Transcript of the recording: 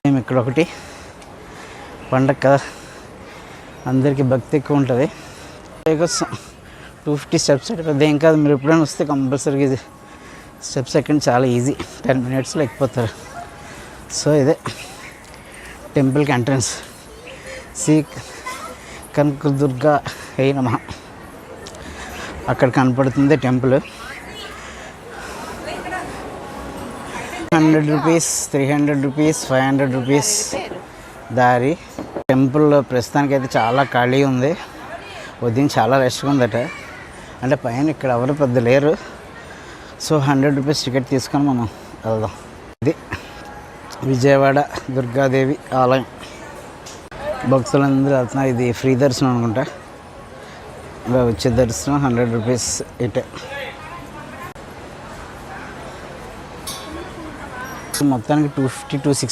మేము ఇక్కడ ఒకటి పండగ కదా, అందరికీ భక్తి ఎక్కువ ఉంటుంది. 250 స్టెప్స్ అంటే పెద్ద ఏం కాదు. మీరు ఎప్పుడైనా వస్తే కంపల్సరీగా ఇది స్టెప్స్ ఎక్కండి, చాలా ఈజీ, 10 minutesలో ఎక్కిపోతారు. సో ఇదే టెంపుల్కి ఎంట్రన్స్. శ్రీ కనకదుర్గా హై నమః. అక్కడ కనపడుతుంది టెంపుల్. 100 రూపీస్, 300 రూపీస్, 500 రూపీస్ దారి. టెంపుల్ ప్రస్తుతానికి అయితే చాలా ఖాళీ ఉంది. ఉదయం చాలా రష్గా ఉందట. అంటే పైన ఇక్కడ ఎవరు పెద్ద లేరు. సో 100 రూపీస్ టికెట్ తీసుకొని మనం వెళ్దాం. ఇది విజయవాడ దుర్గాదేవి ఆలయం. భక్తులందరూ వెళ్తున్నారు. ఇది ఫ్రీ దర్శనం అనుకుంటా. ఇలా వచ్చే దర్శనం 100 రూపీస్ ఇటే. మొత్తానికి 250 260